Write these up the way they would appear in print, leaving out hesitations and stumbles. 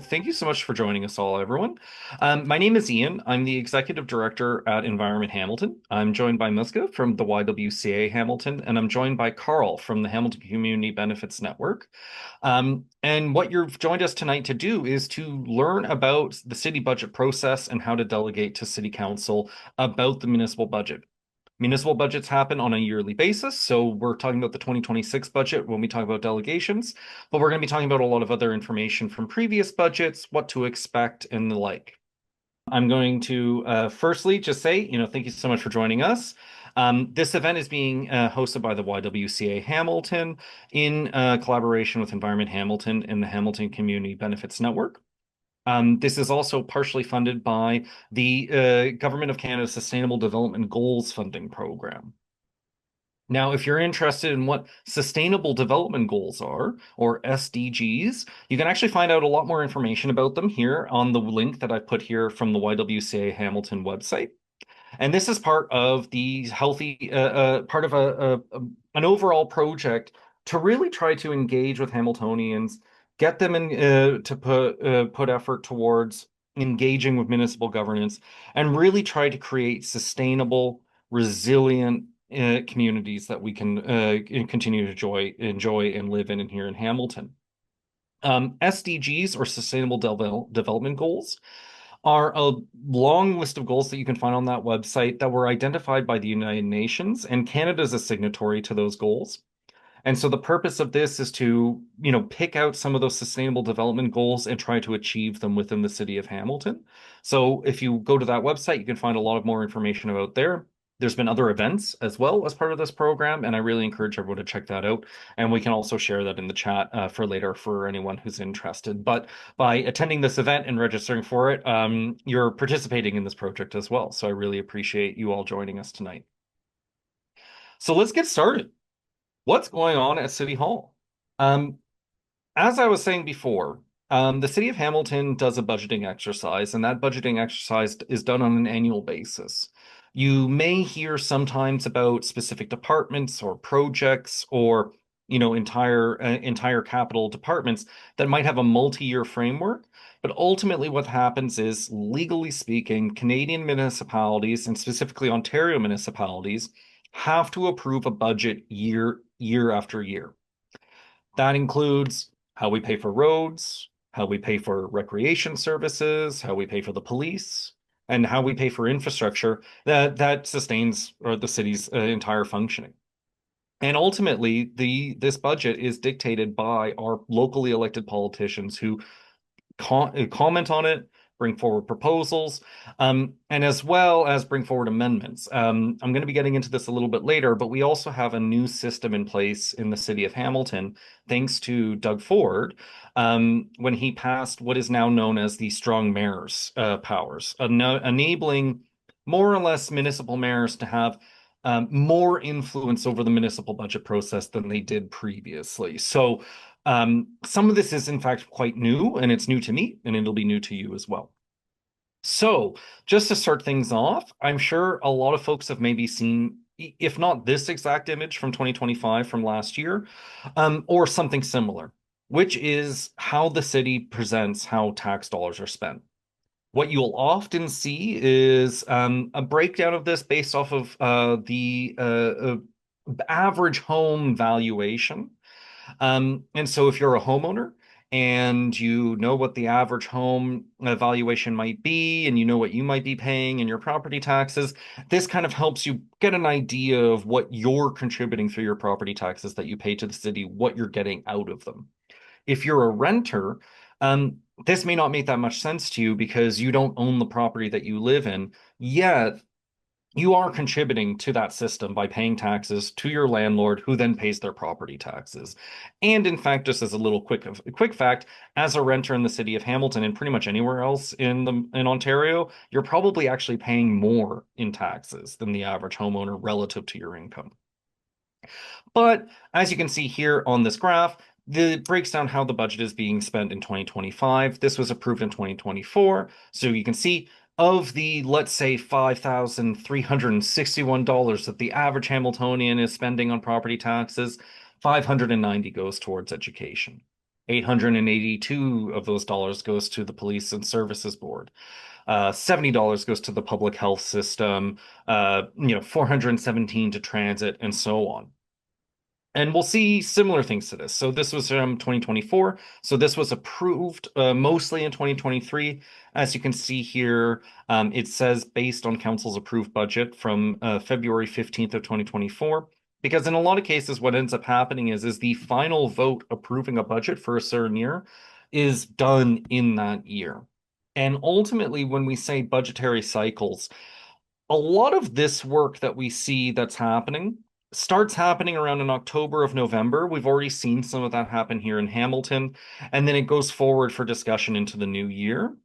Thank you so much for joining us all, everyone. My name is Ian. I'm the Executive Director at Environment Hamilton. I'm joined by Muska from the YWCA Hamilton, and I'm joined by Carl from the Hamilton Community Benefits Network. And what you've joined us tonight to do is to learn about the city budget process and how to delegate to City Council about the municipal budget. Municipal budgets happen on a yearly basis, so we're talking about the 2026 budget when we talk about delegations, but we're going to be talking about a lot of other information from previous budgets, what to expect, and the like. I'm going to firstly just say, thank you so much for joining us. This event is being hosted by the YWCA Hamilton in collaboration with Environment Hamilton and the Hamilton Community Benefits Network. This is also partially funded by the Government of Canada's Sustainable Development Goals funding program. Now, if you're interested in what Sustainable Development Goals are, or SDGs, you can actually find out a lot more information about them here on the link that I put here from the YWCA Hamilton website. And this is part of the part of an overall project to really try to engage with Hamiltonians, get them to put effort towards engaging with municipal governance, and really try to create sustainable, resilient communities that we can continue to enjoy and live in here in Hamilton. SDGs, or Sustainable Development Goals, are a long list of goals that you can find on that website that were identified by the United Nations, and Canada is a signatory to those goals. And so the purpose of this is to, pick out some of those sustainable development goals and try to achieve them within the city of Hamilton. So if you go to that website, you can find a lot of more information about there. There's been other events as well as part of this program, and I really encourage everyone to check that out. And we can also share that in the chat for later for anyone who's interested. But by attending this event and registering for it, you're participating in this project as well. So I really appreciate you all joining us tonight. So let's get started. What's going on at City Hall? Um, as I was saying before, the City of Hamilton does a budgeting exercise, and that budgeting exercise is done on an annual basis. You may hear sometimes about specific departments or projects or entire capital departments that might have a multi-year framework. But ultimately, what happens is, legally speaking, Canadian municipalities, and specifically Ontario municipalities, have to approve a budget year after year. That includes how we pay for roads, how we pay for recreation services, how we pay for the police, and how we pay for infrastructure that sustains the city's entire functioning. And ultimately, this budget is dictated by our locally elected politicians who comment on it, bring forward proposals, and as well as bring forward amendments. I'm going to be getting into this a little bit later, but we also have a new system in place in the city of Hamilton, thanks to Doug Ford, when he passed what is now known as the strong mayor's powers, enabling more or less municipal mayors to have more influence over the municipal budget process than they did previously. So some of this is in fact quite new, and it's new to me, and it'll be new to you as well. So just to start things off, I'm sure a lot of folks have maybe seen, if not this exact image from 2025 from last year, or something similar, which is how the city presents how tax dollars are spent. What you'll often see is a breakdown of this based off of the average home valuation. And so if you're a homeowner and you know what the average home valuation might be, and you know what you might be paying in your property taxes, this kind of helps you get an idea of what you're contributing through your property taxes that you pay to the city, what you're getting out of them. If you're a renter, this may not make that much sense to you because you don't own the property that you live in, yet you are contributing to that system by paying taxes to your landlord, who then pays their property taxes. And in fact, just as a little quick fact, as a renter in the city of Hamilton and pretty much anywhere else in Ontario, you're probably actually paying more in taxes than the average homeowner relative to your income. But as you can see here on this graph, it breaks down how the budget is being spent in 2025. This was approved in 2024. So you can see, of the, let's say, $5,361 that the average Hamiltonian is spending on property taxes, 590 goes towards education. $882 of those dollars goes to the Police and Services Board. $70 goes to the public health system, 417 to transit, and so on. And we'll see similar things to this. So this was from 2024. So this was approved mostly in 2023. As you can see here, it says based on council's approved budget from February 15th of 2024. Because in a lot of cases, what ends up happening is the final vote approving a budget for a certain year is done in that year. And ultimately, when we say budgetary cycles, a lot of this work that we see that's happening starts happening around in October of November. We've already seen some of that happen here in Hamilton, and then it goes forward for discussion into the new year.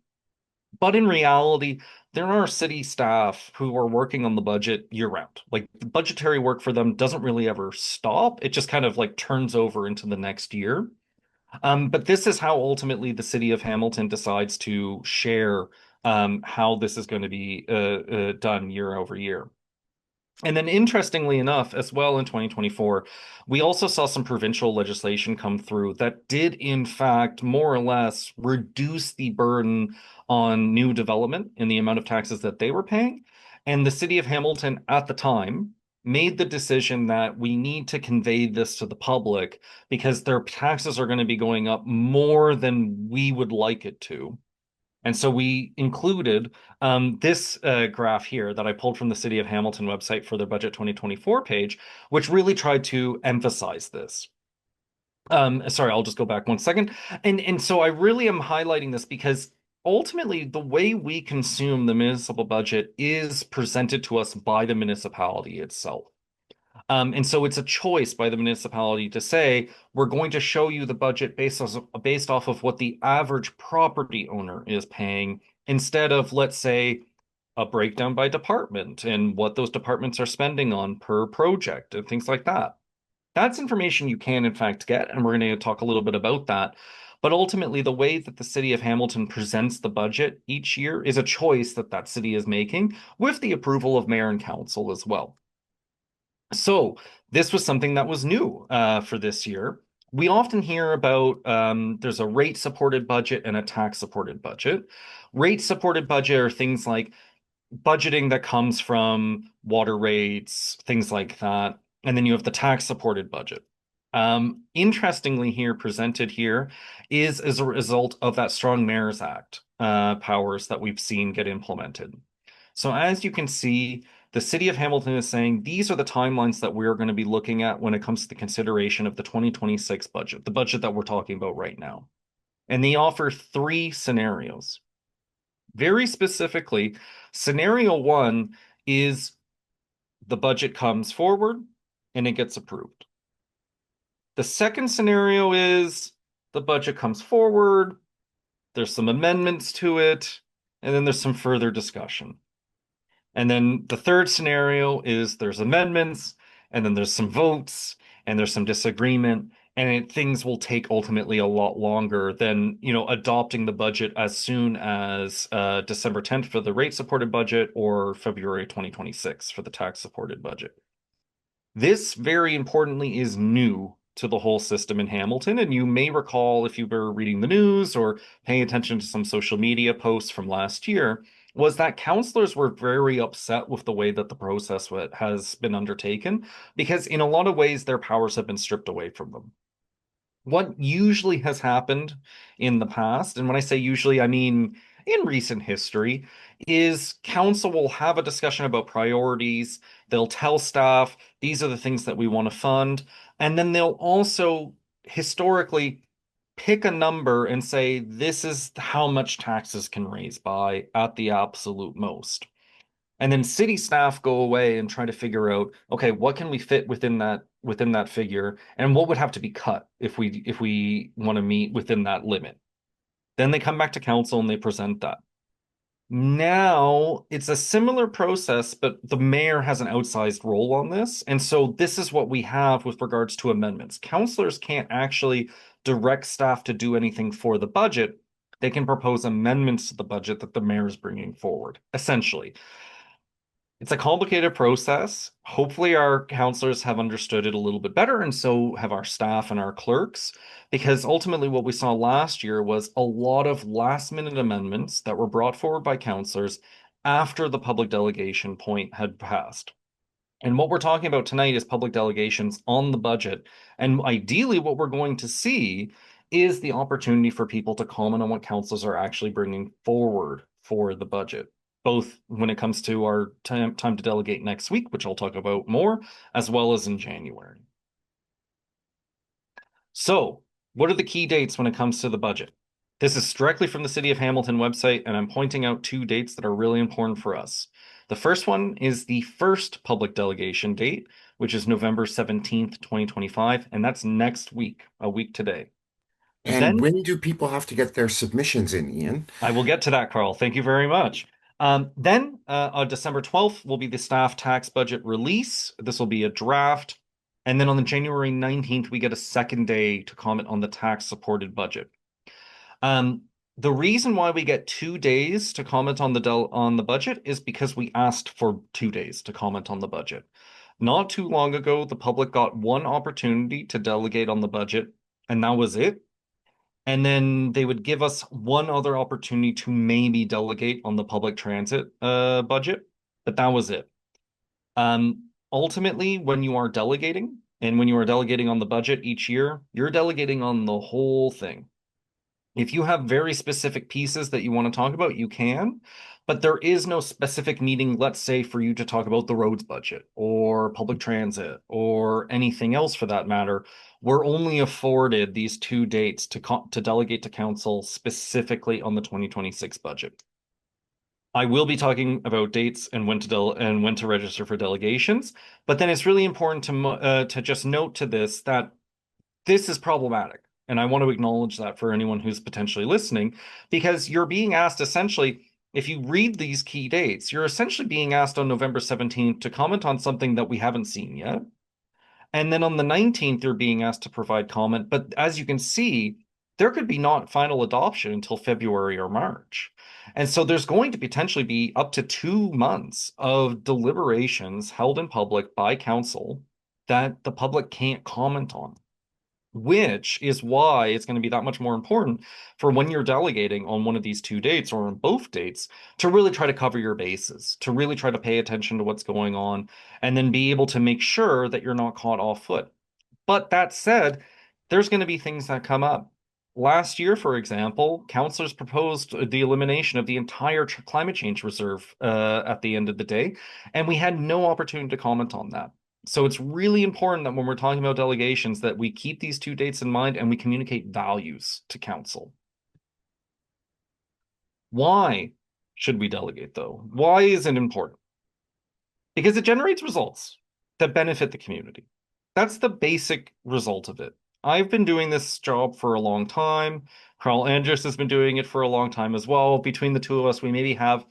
But in reality, there are city staff who are working on the budget year round. Like the budgetary work for them doesn't really ever stop. It just kind of like turns over into the next year. But this is how ultimately the city of Hamilton decides to share how this is going to be done year over year. And then, interestingly enough, as well in 2024, we also saw some provincial legislation come through that did, in fact, more or less reduce the burden on new development in the amount of taxes that they were paying. And the city of Hamilton at the time made the decision that we need to convey this to the public because their taxes are going to be going up more than we would like it to. And so we included this graph here that I pulled from the City of Hamilton website for their Budget 2024 page, which really tried to emphasize this. Sorry, I'll just go back one second. And so I really am highlighting this because ultimately the way we consume the municipal budget is presented to us by the municipality itself. And so it's a choice by the municipality to say, we're going to show you the budget based off of what the average property owner is paying, instead of, let's say, a breakdown by department and what those departments are spending on per project and things like that. That's information you can, in fact, get, and we're going to talk a little bit about that. But ultimately, the way that the city of Hamilton presents the budget each year is a choice that that city is making with the approval of mayor and council as well. So this was something that was new for this year. We often hear about there's a rate supported budget and a tax supported budget. Rate supported budget are things like budgeting that comes from water rates, things like that. And then you have the tax supported budget. Interestingly, here presented here is as a result of that Strong Mayors Act powers that we've seen get implemented. So as you can see, the city of Hamilton is saying these are the timelines that we're going to be looking at when it comes to the consideration of the 2026 budget, the budget that we're talking about right now. And they offer three scenarios. Very specifically, scenario one is the budget comes forward and it gets approved. The second scenario is the budget comes forward, there's some amendments to it, and then there's some further discussion. And then the third scenario is there's amendments, and then there's some votes, and there's some disagreement, and things will take ultimately a lot longer than, adopting the budget as soon as December 10th for the rate supported budget or February 2026 for the tax supported budget. This, very importantly, is new to the whole system in Hamilton. And you may recall, if you were reading the news or paying attention to some social media posts from last year, was that councillors were very upset with the way that the process has been undertaken, because in a lot of ways, their powers have been stripped away from them. What usually has happened in the past, and when I say usually, I mean in recent history, is council will have a discussion about priorities. They'll tell staff, these are the things that we want to fund. And then they'll also historically pick a number and say, this is how much taxes can raise by at the absolute most. And then city staff go away and try to figure out, okay, what can we fit within that figure, and what would have to be cut if we want to meet within that limit. Then they come back to council and they present that. Now it's a similar process, but the mayor has an outsized role on this. And so this is what we have with regards to amendments. Councillors can't actually direct staff to do anything for the budget. They can propose amendments to the budget that the mayor is bringing forward, essentially. It's a complicated process. Hopefully, our counselors have understood it a little bit better, and so have our staff and our clerks, because ultimately, what we saw last year was a lot of last minute amendments that were brought forward by counselors after the public delegation point had passed. And what we're talking about tonight is public delegations on the budget. And ideally, what we're going to see is the opportunity for people to comment on what councils are actually bringing forward for the budget, both when it comes to our time to delegate next week, which I'll talk about more, as well as in January. So, what are the key dates when it comes to the budget? This is directly from the City of Hamilton website, and I'm pointing out two dates that are really important for us. The first one is the first public delegation date, which is November 17th, 2025, and that's next week, a week today. And Then when do people have to get their submissions in, Ian? I will get to that, Carl. Thank you very much. Then on December 12th will be the staff tax budget release. This will be a draft. And then on the January 19th, we get a second day to comment on the tax supported budget. Um, the reason why we get 2 days to comment on the budget is because we asked for 2 days to comment on the budget. Not too long ago, the public got one opportunity to delegate on the budget, and that was it. And then they would give us one other opportunity to maybe delegate on the public transit budget, but that was it. Ultimately, when you are delegating and when you are delegating on the budget each year, you're delegating on the whole thing. If you have very specific pieces that you want to talk about, you can, but there is no specific meeting, let's say, for you to talk about the roads budget or public transit or anything else for that matter. We're only afforded these 2 dates to delegate to council specifically on the 2026 budget. I will be talking about dates and when to register for delegations, but then it's really important to just note to this that this is problematic. And I want to acknowledge that for anyone who's potentially listening, because you're being asked essentially, if you read these key dates, you're essentially being asked on November 17th to comment on something that we haven't seen yet. And then on the 19th, you're being asked to provide comment. But as you can see, there could be not final adoption until February or March. And so there's going to potentially be up to 2 months of deliberations held in public by council that the public can't comment on, which is why it's going to be that much more important for when you're delegating on one of these 2 dates or on both dates to really try to cover your bases, to really try to pay attention to what's going on, and then be able to make sure that you're not caught off foot. But that said, there's going to be things that come up. Last year, for example, councilors proposed the elimination of the entire climate change reserve at the end of the day, and we had no opportunity to comment on that. So it's really important that when we're talking about delegations, that we keep these 2 dates in mind and we communicate values to council. Why should we delegate, though? Why is it important? Because it generates results that benefit the community. That's the basic result of it. I've been doing this job for a long time. Carl Andrus has been doing it for a long time as well. Between the two of us, we maybe have,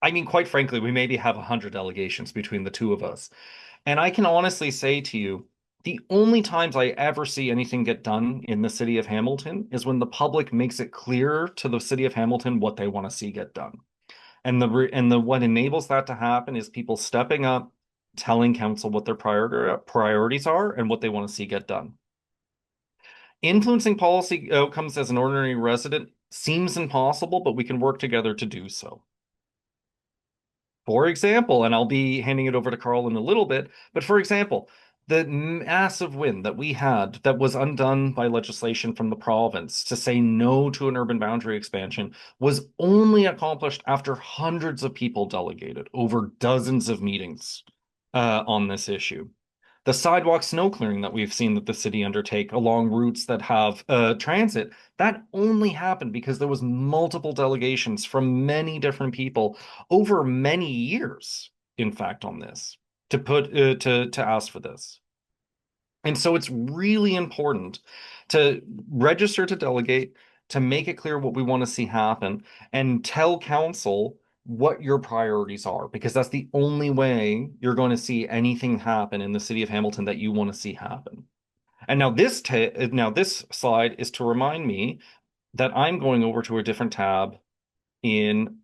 I mean, quite frankly, we maybe have 100 delegations between the two of us. And I can honestly say to you, the only times I ever see anything get done in the city of Hamilton is when the public makes it clear to the city of Hamilton what they want to see get done. And the what enables that to happen is people stepping up, telling council what their priorities are and what they want to see get done. Influencing policy outcomes as an ordinary resident seems impossible, but we can work together to do so. For example, and I'll be handing it over to Carl in a little bit, but for example, the massive win that we had that was undone by legislation from the province to say no to an urban boundary expansion was only accomplished after hundreds of people delegated over dozens of meetings on this issue. The sidewalk snow clearing that we've seen that the city undertake along routes that have transit, that only happened because there was multiple delegations from many different people over many years, in fact, on this to ask for this. And so it's really important to register to delegate, to make it clear what we want to see happen, and tell council what your priorities are, because that's the only way you're going to see anything happen in the city of Hamilton that you want to see happen. And now this slide is to remind me that I'm going over to a different tab in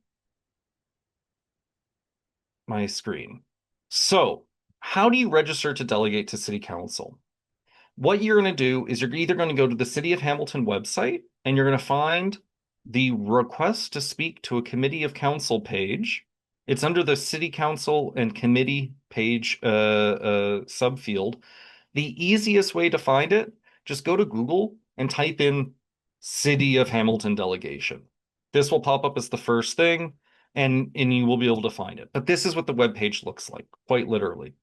my screen. So, how do you register to delegate to City Council? What you're going to do is you're either going to go to the City of Hamilton website and you're going to find the request to speak to a committee of council page. It's under the City Council and Committee page subfield. The easiest way to find it, just go to Google and type in City of Hamilton Delegation. This will pop up as the first thing, and you will be able to find it. But this is what the web page looks like, quite literally.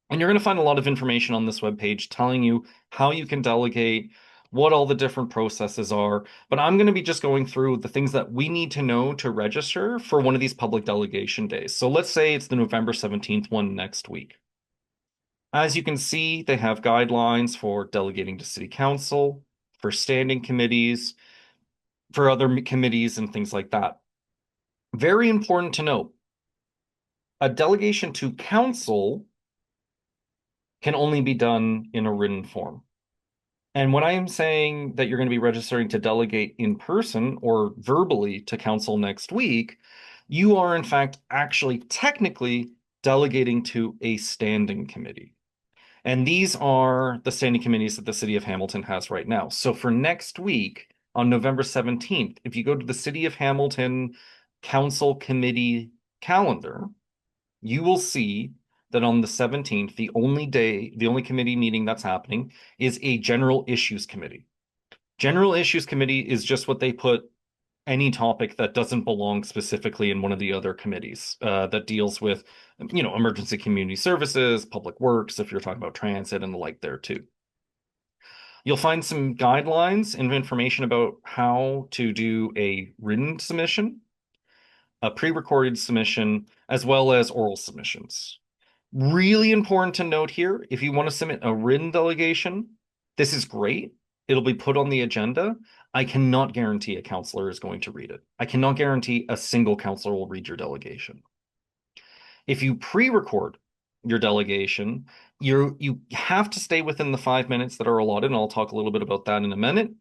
And you're going to find a lot of information on this web page telling you how you can delegate, what all the different processes are. But I'm going to be just going through the things that we need to know to register for one of these public delegation days. So let's say it's the November 17th one next week. As you can see, they have guidelines for delegating to city council, for standing committees, for other committees, and things like that. Very important to note, a delegation to council can only be done in a written form. And when I am saying that you're going to be registering to delegate in person or verbally to council next week, you are in fact actually technically delegating to a standing committee. And these are the standing committees that the City of Hamilton has right now. So for next week, on November 17th, if you go to the City of Hamilton Council Committee calendar, you will see that on the 17th, the only committee meeting that's happening is a General Issues Committee. General Issues Committee is just what they put any topic that doesn't belong specifically in one of the other committees that deals with, emergency community services, public works, if you're talking about transit and the like there too. You'll find some guidelines and information about how to do a written submission, a pre-recorded submission, as well as oral submissions. Really important to note here, if you want to submit a written delegation, this is great. It'll be put on the agenda. I cannot guarantee a counselor is going to read it. I cannot guarantee a single counselor will read your delegation. If you pre-record your delegation, you have to stay within the 5 minutes that are allotted, and I'll talk a little bit about that in a minute.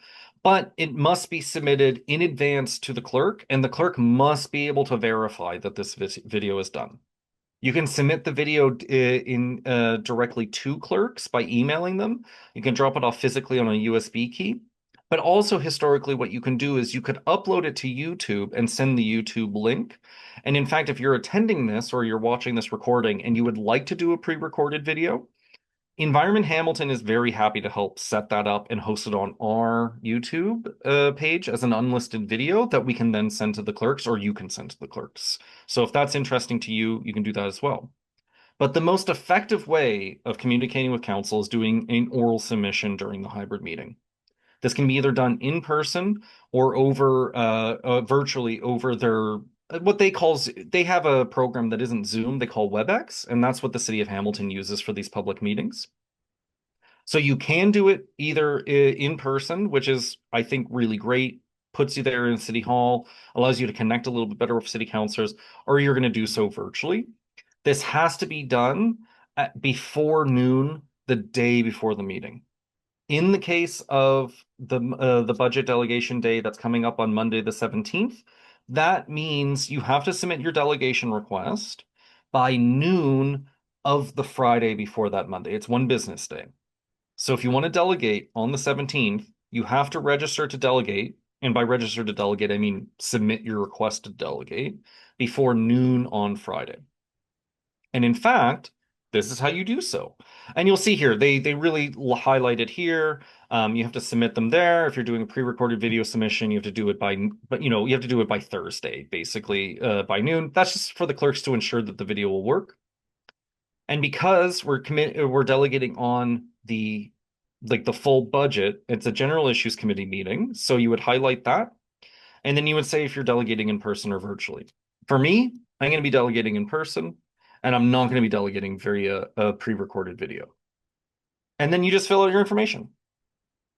But it must be submitted in advance to the clerk, and the clerk must be able to verify that this video is done. You can submit the video in directly to clerks by emailing them. You can drop it off physically on a USB key. But also historically, what you can do is you could upload it to YouTube and send the YouTube link. And in fact, if you're attending this or you're watching this recording and you would like to do a pre-recorded video, Environment Hamilton is very happy to help set that up and host it on our YouTube page as an unlisted video that we can then send to the clerks or you can send to the clerks. So if that's interesting to you, you can do that as well. But the most effective way of communicating with council is doing an oral submission during the hybrid meeting. This can be either done in person or over virtually over their what they have a program that isn't Zoom, they call WebEx, and that's what the City of Hamilton uses for these public meetings. So you can do it either in person, which is, I think, really great, puts you there in City Hall, allows you to connect a little bit better with city councilors, or you're going to do so virtually. This has to be done before noon the day before the meeting. In the case of the budget delegation day that's coming up on Monday the 17th, that means you have to submit your delegation request by noon of the Friday before that Monday. It's one business day. So if you want to delegate on the 17th, you have to register to delegate. And by register to delegate, I mean submit your request to delegate before noon on Friday. And in fact, this is how you do so. And you'll see here, they really highlight it here. You have to submit them there. If you're doing a pre-recorded video submission, you have to do it you have to do it by Thursday, basically, by noon. That's just for the clerks to ensure that the video will work. And because we're delegating on the full budget, it's a general issues committee meeting. So you would highlight that. And then you would say if you're delegating in person or virtually. For me, I'm going to be delegating in person, and I'm not going to be delegating via a pre-recorded video. And then you just fill out your information.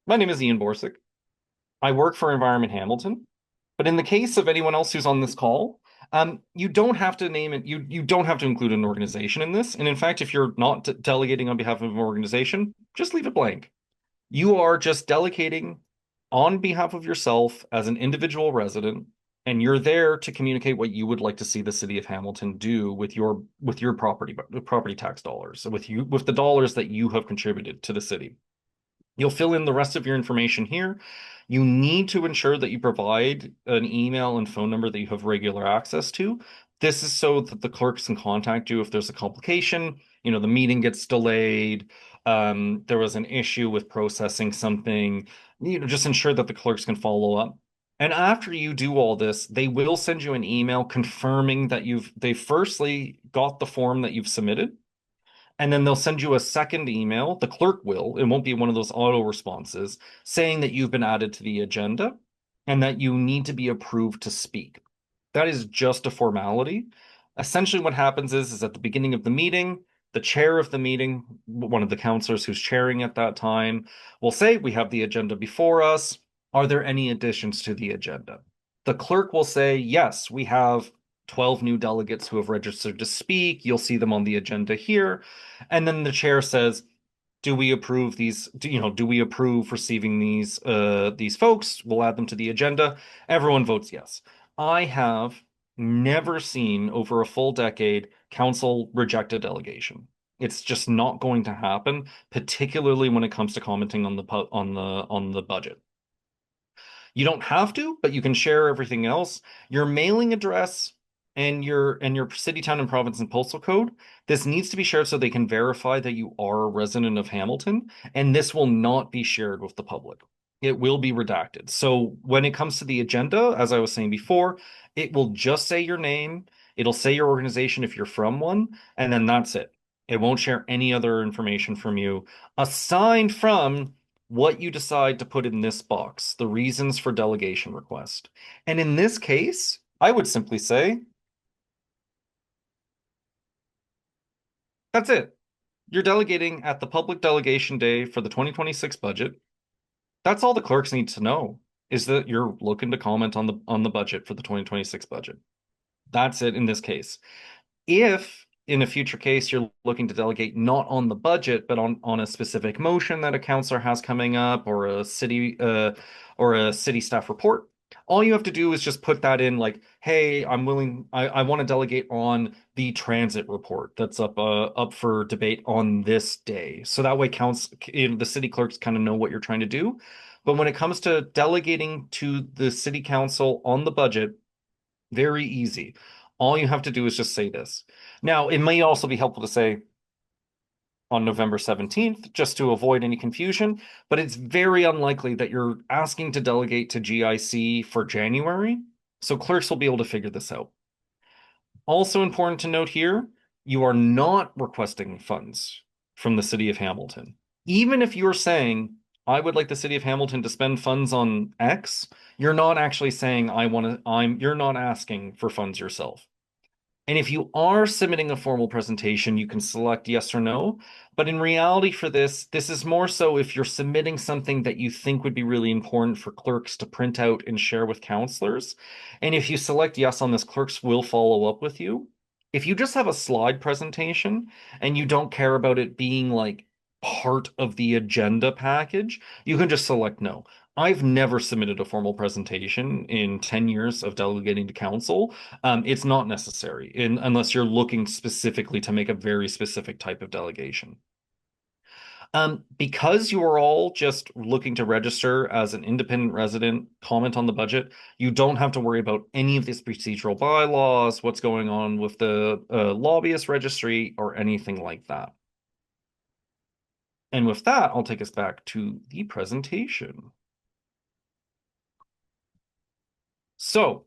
My name is Ian Borsick. I work for Environment Hamilton, but in the case of anyone else who's on this call, you don't have to name it. You don't have to include an organization in this. And in fact, if you're not delegating on behalf of an organization, just leave it blank. You are just delegating on behalf of yourself as an individual resident and you're there to communicate what you would like to see the city of Hamilton do with your property tax dollars, so with the dollars that you have contributed to the city. You'll fill in the rest of your information here. You need to ensure that you provide an email and phone number that you have regular access to. This is so that the clerks can contact you if there's a complication. The meeting gets delayed. There was an issue with processing something. Just ensure that the clerks can follow up. And after you do all this, they will send you an email confirming that they firstly got the form that you've submitted. And then they'll send you a second email. The clerk will. It won't be one of those auto responses saying that you've been added to the agenda and that you need to be approved to speak. That is just a formality. Essentially, what happens is at the beginning of the meeting, the chair of the meeting, one of the counselors who's chairing at that time, will say, "We have the agenda before us. Are there any additions to the agenda?" The clerk will say, "Yes, we have 12 new delegates who have registered to speak. You'll see them on the agenda here." And then the chair says, "Do we approve these? Do we approve receiving these folks? We'll add them to the agenda." Everyone votes yes. I have never seen over a full decade council reject a delegation. It's just not going to happen, particularly when it comes to commenting on the budget. You don't have to, but you can share everything else. Your mailing address and your city, town, and province and postal code. This needs to be shared so they can verify that you are a resident of Hamilton, and this will not be shared with the public. It will be redacted. So when it comes to the agenda, as I was saying before, it will just say your name, it'll say your organization if you're from one, and then that's it. It won't share any other information from you aside from what you decide to put in this box, the reasons for delegation request. And in this case, I would simply say, that's it. You're delegating at the public delegation day for the 2026 budget. That's all the clerks need to know is that you're looking to comment on the budget for the 2026 budget. That's it in this case. If in a future case you're looking to delegate not on the budget but on a specific motion that a counselor has coming up or a city staff report, all you have to do is just put that in like, "Hey, I want to delegate on the transit report that's up for debate on this day." So that way the city clerks kind of know what you're trying to do. But when it comes to delegating to the city council on the budget, very easy. All you have to do is just say this. Now, it may also be helpful to say on November 17th, just to avoid any confusion, but it's very unlikely that you're asking to delegate to GIC for January, so clerks will be able to figure this out. Also important to note here, you are not requesting funds from the city of Hamilton. Even if you're saying, "I would like the city of Hamilton to spend funds on X," you're not actually saying, you're not asking for funds yourself. And if you are submitting a formal presentation, you can select yes or no. But in reality, for this is more so if you're submitting something that you think would be really important for clerks to print out and share with counselors. And if you select yes on this, clerks will follow up with you. If you just have a slide presentation and you don't care about it being like part of the agenda package, you can just select no. I've never submitted a formal presentation in 10 years of delegating to council. It's not necessary unless you're looking specifically to make a very specific type of delegation. Because you are all just looking to register as an independent resident, comment on the budget, you don't have to worry about any of these procedural bylaws, what's going on with the lobbyist registry, or anything like that. And with that, I'll take us back to the presentation. So,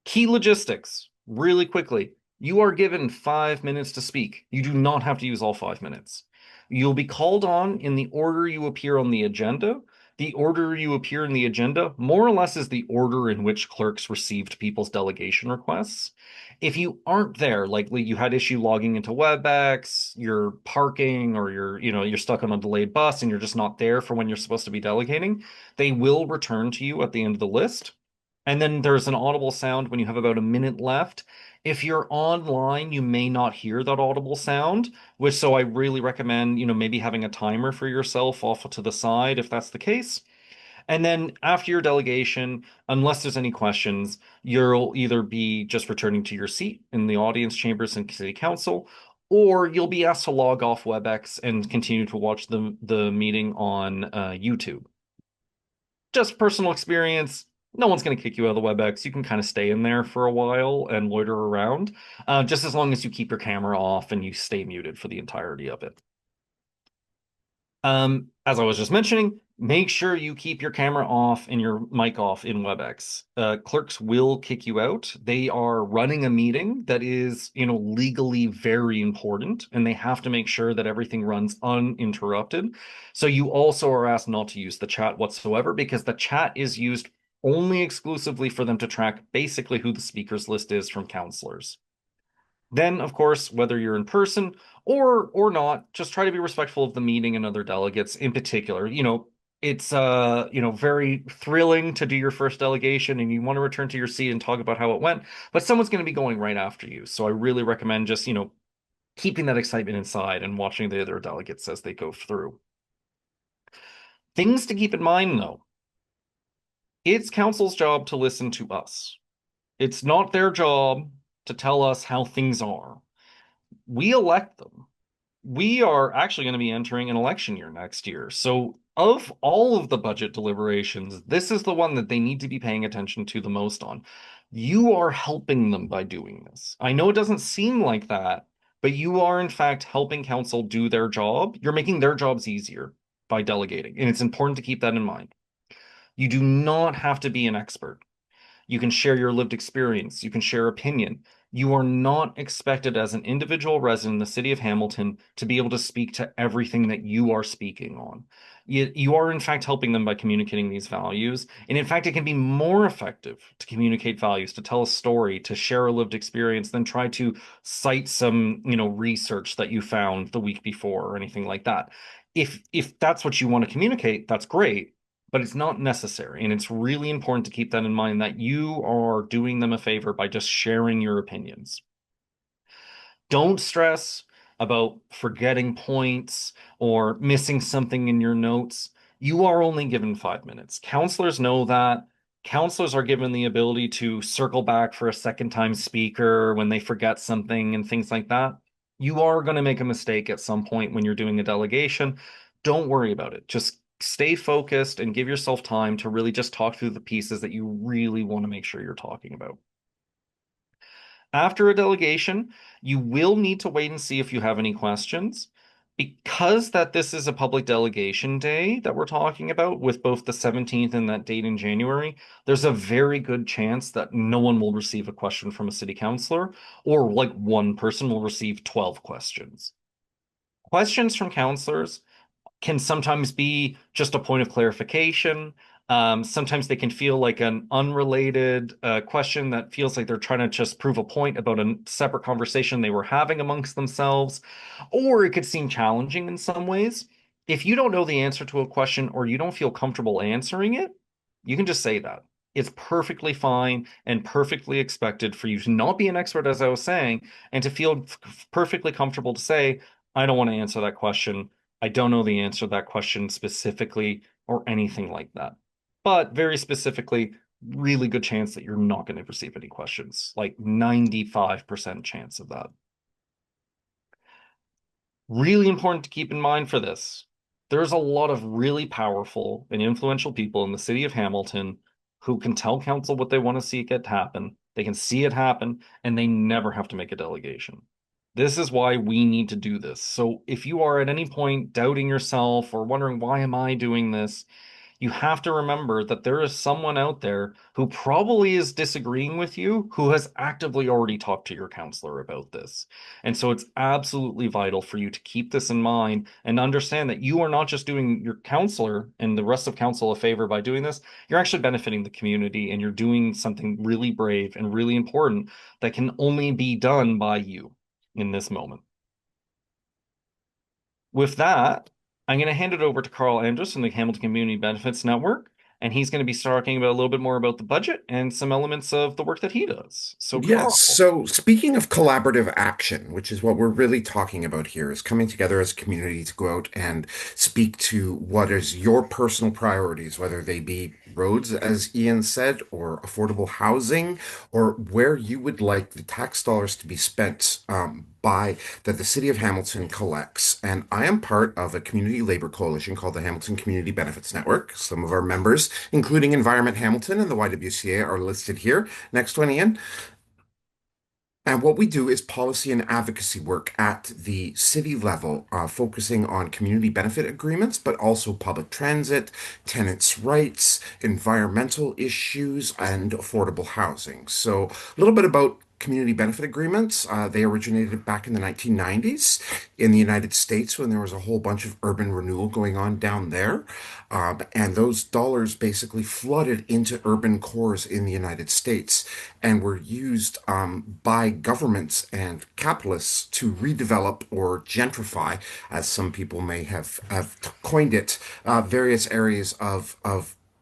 key logistics, really quickly. You are given 5 minutes to speak. You do not have to use all 5 minutes. You'll be called on in the order you appear on the agenda. The order you appear in the agenda, more or less, is the order in which clerks received people's delegation requests. If you aren't there, likely you had issue logging into WebEx, you're parking, or you're stuck on a delayed bus and you're just not there for when you're supposed to be delegating, they will return to you at the end of the list. And then there's an audible sound when you have about a minute left. If you're online, you may not hear that audible sound, which so I really recommend, maybe having a timer for yourself off to the side if that's the case. And then after your delegation, unless there's any questions, you'll either be just returning to your seat in the audience chambers in City Council, or you'll be asked to log off WebEx and continue to watch the meeting on YouTube. Just personal experience. No one's going to kick you out of the WebEx. You can kind of stay in there for a while and loiter around, just as long as you keep your camera off and you stay muted for the entirety of it. As I was just mentioning, make sure you keep your camera off and your mic off in WebEx. Clerks will kick you out. They are running a meeting that is, legally very important, and they have to make sure that everything runs uninterrupted. So you also are asked not to use the chat whatsoever because the chat is used only exclusively for them to track basically who the speakers list is from counselors. Then, of course, whether you're in person or not, just try to be respectful of the meeting and other delegates in particular. It's very thrilling to do your first delegation and you want to return to your seat and talk about how it went, but someone's going to be going right after you. So I really recommend just, keeping that excitement inside and watching the other delegates as they go through. Things to keep in mind though. It's council's job to listen to us. It's not their job to tell us how things are. We elect them. We are actually going to be entering an election year next year. So, of all of the budget deliberations, this is the one that they need to be paying attention to the most on. You are helping them by doing this. I know it doesn't seem like that, but you are, in fact, helping council do their job. You're making their jobs easier by delegating. And it's important to keep that in mind. You do not have to be an expert. You can share your lived experience. You can share opinion. You are not expected as an individual resident in the city of Hamilton to be able to speak to everything that you are speaking on. You are, in fact, helping them by communicating these values. And in fact, it can be more effective to communicate values, to tell a story, to share a lived experience than try to cite some, research that you found the week before or anything like that. If that's what you want to communicate, that's great, but it's not necessary. And it's really important to keep that in mind that you are doing them a favor by just sharing your opinions. Don't stress about forgetting points or missing something in your notes. You are only given 5 minutes. Counselors know that. Counselors are given the ability to circle back for a second time speaker when they forget something and things like that. You are going to make a mistake at some point when you're doing a delegation. Don't worry about it. Just stay focused and give yourself time to really just talk through the pieces that you really want to make sure you're talking about. After a delegation, you will need to wait and see if you have any questions. Because that this is a public delegation day that we're talking about with both the 17th and that date in January, there's a very good chance that no one will receive a question from a city councilor, or like one person will receive 12 questions. Questions from councilors can sometimes be just a point of clarification. Sometimes they can feel like an unrelated question that feels like they're trying to just prove a point about a separate conversation they were having amongst themselves, or it could seem challenging in some ways. If you don't know the answer to a question or you don't feel comfortable answering it, you can just say that. It's perfectly fine and perfectly expected for you to not be an expert, as I was saying, and to feel perfectly comfortable to say, I don't want to answer that question. I don't know the answer to that question specifically or anything like that. But very specifically, really good chance that you're not going to receive any questions, like 95% chance of that. Really important to keep in mind for this. There's a lot of really powerful and influential people in the city of Hamilton who can tell council what they want to see it happen. They can see it happen, and they never have to make a delegation. This is why we need to do this. So if you are at any point doubting yourself or wondering, why am I doing this? You have to remember that there is someone out there who probably is disagreeing with you, who has actively already talked to your counselor about this. And so it's absolutely vital for you to keep this in mind and understand that you are not just doing your counselor and the rest of council a favor by doing this, you're actually benefiting the community and you're doing something really brave and really important that can only be done by you in this moment. With that, I'm going to hand it over to Carl Andrus from the Hamilton Community Benefits Network. and he's going to be talking about a little bit more about the budget and some elements of the work that he does. So, Yes. Carl. So speaking of collaborative action, which is what we're really talking about here, is coming together as a community to go out and speak to what is your personal priorities, whether they be roads, as Ian said, or affordable housing, or where you would like the tax dollars to be spent by that the city of Hamilton collects. And I am part of a community labor coalition called the Hamilton Community Benefits Network. Some of our members, including Environment Hamilton and the YWCA, are listed here. Next one, Ian. And what we do is policy and advocacy work at the city level, focusing on community benefit agreements, but also public transit, tenants' rights, environmental issues, and affordable housing. So, a little bit about community benefit agreements. They originated back in the 1990s in the United States when there was a whole bunch of urban renewal going on down there. And those dollars basically flooded into urban cores in the United States and were used by governments and capitalists to redevelop or gentrify, as some people may have coined it, various areas of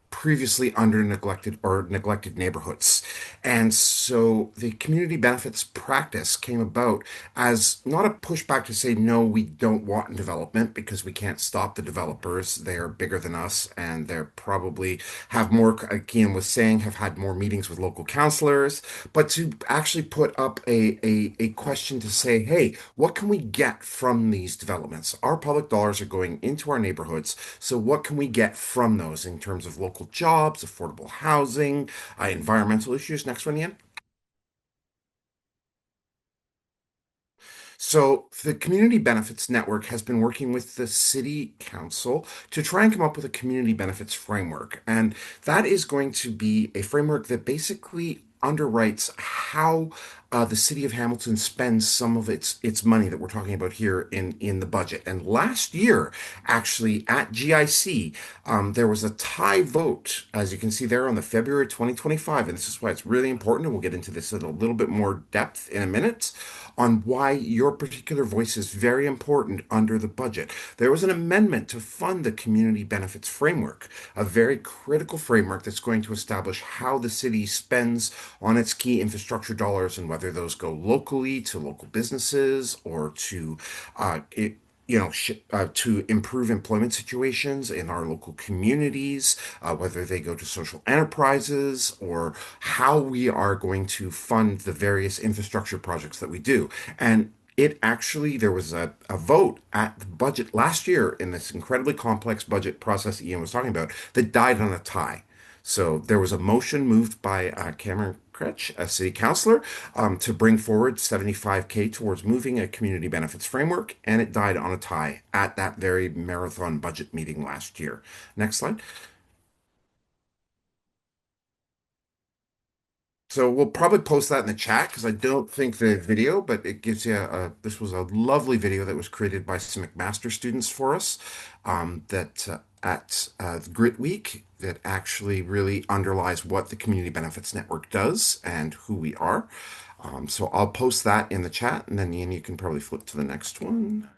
previously under neglected or neglected neighborhoods. And so the community benefits practice came about as not a pushback to say, no, we don't want development because we can't stop the developers. They're bigger than us and they're probably have more, like Ian was saying, have had more meetings with local councillors, but to actually put up a question to say, hey, what can we get from these developments? Our public dollars are going into our neighborhoods. So what can we get from those in terms of local jobs, affordable housing, environmental issues? Next one, Ian. So the Community Benefits Network has been working with the City Council to try and come up with a community benefits framework. And that is going to be a framework that basically underwrites how the city of Hamilton spends some of its money that we're talking about here in the budget. And last year, actually at GIC, there was a tie vote, as you can see there on the February 2025, and this is why it's really important, and we'll get into this in a little bit more depth in a minute, on why your particular voice is very important under the budget. There was an amendment to fund the community benefits framework, a very critical framework that's going to establish how the city spends on its key infrastructure dollars and whether those go locally to local businesses or to it, to improve employment situations in our local communities, whether they go to social enterprises or how we are going to fund the various infrastructure projects that we do. And it actually, there was a vote at the budget last year in this incredibly complex budget process Ian was talking about that died on a tie. So there was a motion moved by Cameron Kretsch, a city councilor, to bring forward 75K towards moving a community benefits framework, and it died on a tie at that very marathon budget meeting last year. Next slide. So we'll probably post that in the chat because I don't think the video, but it gives you this was a lovely video that was created by some McMaster students for us that at Grit Week that actually really underlies what the Community Benefits Network does and who we are. So I'll post that in the chat and then Ian, you can probably flip to the next one.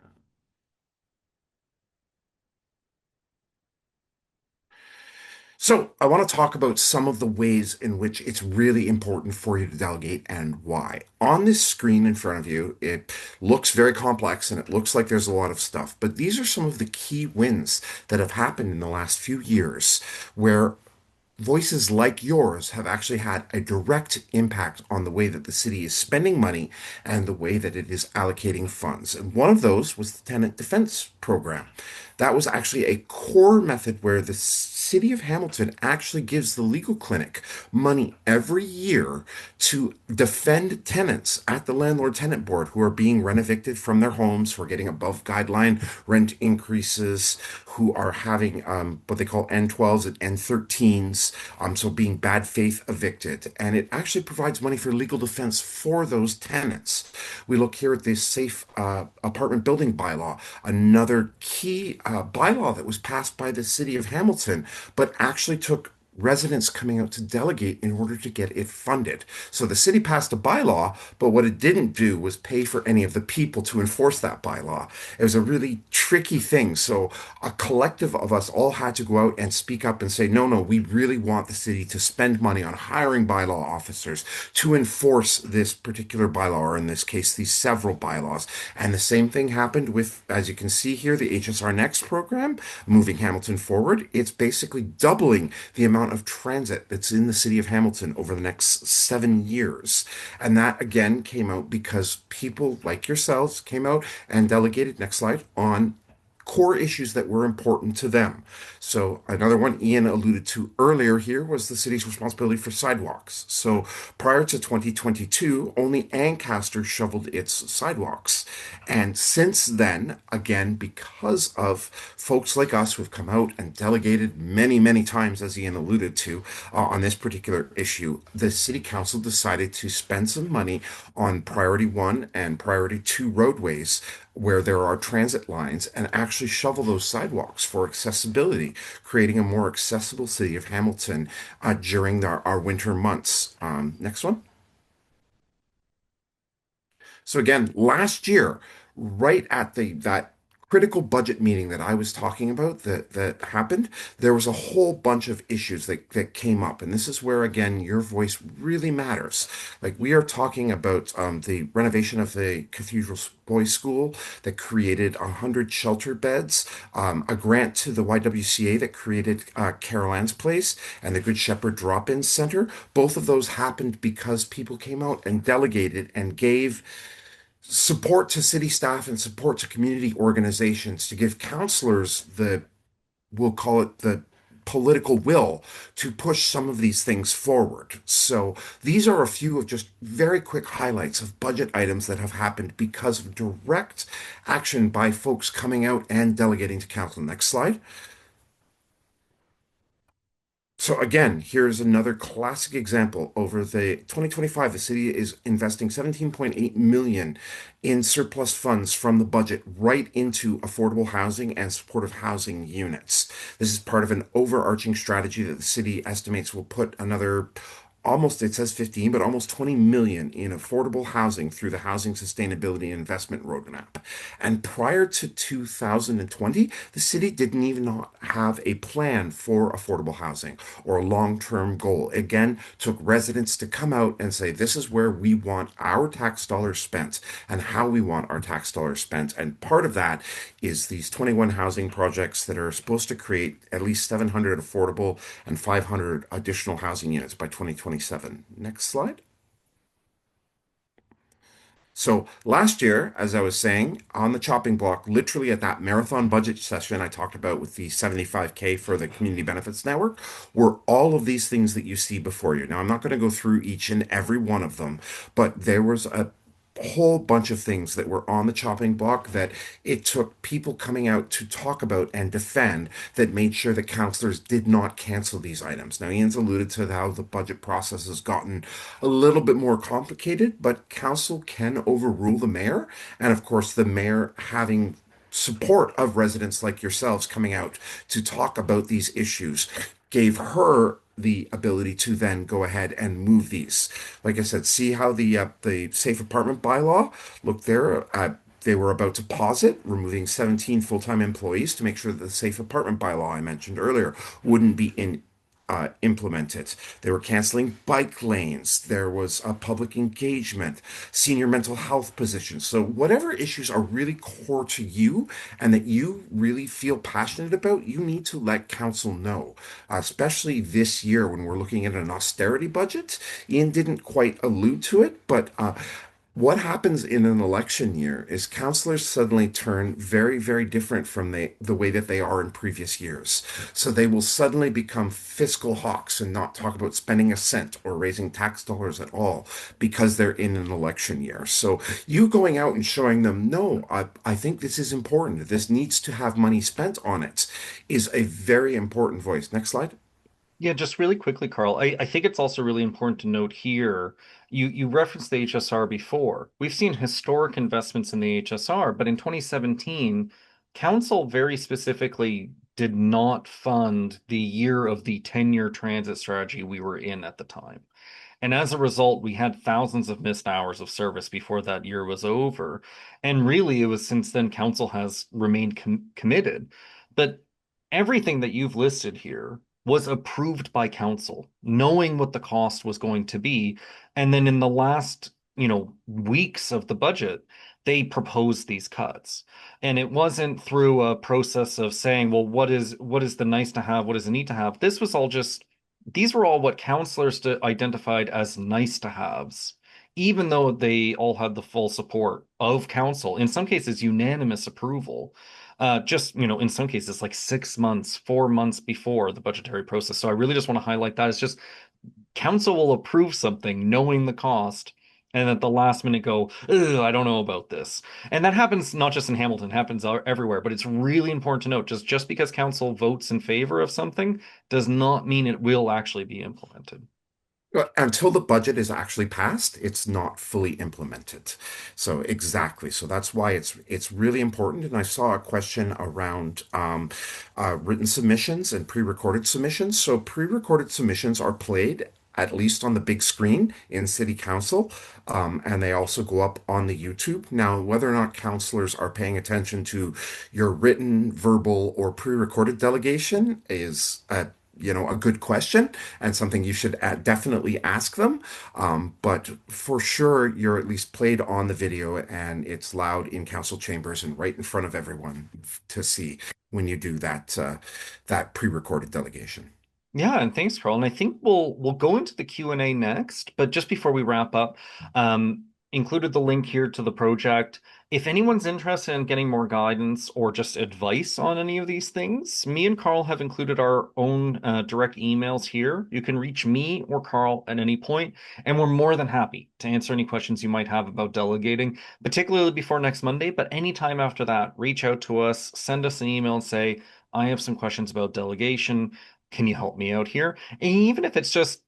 So, I want to talk about some of the ways in which it's really important for you to delegate and why. On this screen in front of you, it looks very complex and it looks like there's a lot of stuff, but these are some of the key wins that have happened in the last few years where voices like yours have actually had a direct impact on the way that the city is spending money and the way that it is allocating funds. And one of those was the tenant defense program. That was actually a core method where the city of Hamilton actually gives the legal clinic money every year to defend tenants at the landlord tenant board who are being rent evicted from their homes, who are getting above guideline rent increases, who are having what they call N12s and N13s, so being bad faith evicted. And it actually provides money for legal defense for those tenants. We look here at the safe apartment building bylaw, another key bylaw that was passed by the city of Hamilton, but actually took residents coming out to delegate in order to get it funded. So the city passed a bylaw, but what it didn't do was pay for any of the people to enforce that bylaw. It was a really tricky thing. So a collective of us all had to go out and speak up and say, no, no, we really want the city to spend money on hiring bylaw officers to enforce this particular bylaw, or in this case, these several bylaws. And the same thing happened with, as you can see here, the HSR Next program, moving Hamilton forward. It's basically doubling the amount of transit that's in the city of Hamilton over the next 7 years. And that again came out because people like yourselves came out and delegated, next slide, on core issues that were important to them. So another one Ian alluded to earlier here was the city's responsibility for sidewalks. So prior to 2022, only Ancaster shoveled its sidewalks. And since then, again, because of folks like us who've come out and delegated many, many times, as Ian alluded to, on this particular issue, the city council decided to spend some money on priority one and priority two roadways where there are transit lines and actually shovel those sidewalks for accessibility, creating a more accessible city of Hamilton during our winter months. Next one. So again, last year, right at the that critical budget meeting that I was talking about that happened, there was a whole bunch of issues that came up. And this is where, again, your voice really matters. Like we are talking about the renovation of the Cathedral Boys School that created 100 shelter beds, a grant to the YWCA that created Carol Ann's Place and the Good Shepherd Drop-In Center. Both of those happened because people came out and delegated and gave support to city staff and support to community organizations to give counselors the, we'll call it the political will to push some of these things forward. So these are a few of just very quick highlights of budget items that have happened because of direct action by folks coming out and delegating to council. Next slide. So again, here's another classic example. Over the 2025, the city is investing 17.8 million in surplus funds from the budget right into affordable housing and supportive housing units. This is part of an overarching strategy that the city estimates will put another almost, it says 15, but almost 20 million in affordable housing through the Housing Sustainability and Investment Roadmap. And prior to 2020, the city didn't even not have a plan for affordable housing or a long-term goal. Again, took residents to come out and say, this is where we want our tax dollars spent and how we want our tax dollars spent. And part of that is these 21 housing projects that are supposed to create at least 700 affordable and 500 additional housing units by 2027. Next slide. So last year, as I was saying, on the chopping block, literally at that marathon budget session I talked about with the 75K for the Community Benefits Network, were all of these things that you see before you. Now, I'm not going to go through each and every one of them, but there was a whole bunch of things that were on the chopping block that it took people coming out to talk about and defend that made sure that councillors did not cancel these items. Now, Ian's alluded to how the budget process has gotten a little bit more complicated, but council can overrule the mayor. And of course, the mayor having support of residents like yourselves coming out to talk about these issues gave her the ability to then go ahead and move these. Like I said, see how the safe apartment bylaw, look there. They were about to pause it, removing 17 full-time employees to make sure that the safe apartment bylaw I mentioned earlier wouldn't be implemented. They were canceling bike lanes. There was a public engagement, senior mental health positions. So whatever issues are really core to you and that you really feel passionate about, you need to let council know, especially this year when we're looking at an austerity budget. Ian didn't quite allude to it, but what happens in an election year is councillors suddenly turn very, very different from the way that they are in previous years. So they will suddenly become fiscal hawks and not talk about spending a cent or raising tax dollars at all because they're in an election year. So you going out and showing them, no, I think this is important. This needs to have money spent on it is a very important voice. Next slide. Yeah, just really quickly, Carl. I think it's also really important to note here, you referenced the HSR before. We've seen historic investments in the HSR, but in 2017, council very specifically did not fund the year of the 10-year transit strategy we were in at the time. And as a result, we had thousands of missed hours of service before that year was over. And really, it was since then council has remained committed. But everything that you've listed here was approved by council, knowing what the cost was going to be. And then in the last, weeks of the budget, they proposed these cuts. And it wasn't through a process of saying, well, what is the nice to have, what is the need to have? These were all what counselors identified as nice to haves, even though they all had the full support of council, in some cases, unanimous approval. Just, in some cases, like 6 months, 4 months before the budgetary process. So I really just want to highlight that. It's just council will approve something knowing the cost. And at the last minute go, "Ugh, I don't know about this." And that happens not just in Hamilton, happens everywhere. But it's really important to note just because council votes in favor of something does not mean it will actually be implemented. Well, until the budget is actually passed, it's not fully implemented. So exactly. So that's why it's really important. And I saw a question around written submissions and pre-recorded submissions. So pre-recorded submissions are played at least on the big screen in City Council, and they also go up on the YouTube. Now, whether or not councilors are paying attention to your written, verbal, or pre-recorded delegation is a good question and something you should definitely ask them. But for sure, you're at least played on the video and it's loud in council chambers and right in front of everyone to see when you do that pre-recorded delegation. Yeah, and thanks, Carl. And I think we'll go into the Q&A next, but just before we wrap up, included the link here to the project. If anyone's interested in getting more guidance or just advice on any of these things, me and Carl have included our own direct emails here. You can reach me or Carl at any point, and we're more than happy to answer any questions you might have about delegating, particularly before next Monday, but anytime after that, reach out to us, send us an email and say, I have some questions about delegation. Can you help me out here? And even if it's just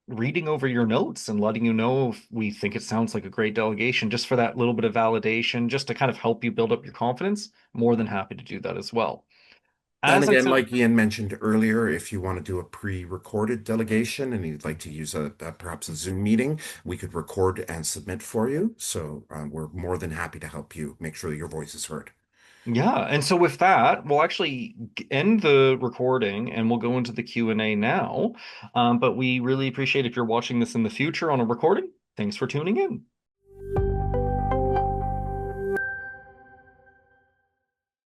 reading over your notes and letting you know if we think it sounds like a great delegation, just for that little bit of validation, just to kind of help you build up your confidence, more than happy to do that as well. And As I again, said, like Ian mentioned earlier, if you want to do a pre-recorded delegation and you'd like to use perhaps a Zoom meeting, we could record and submit for you. So we're more than happy to help you make sure that your voice is heard. yeah. And so with that, we'll actually end the recording and we'll go into the Q&A now. But we really appreciate if you're watching this in the future on a recording. Thanks for tuning in.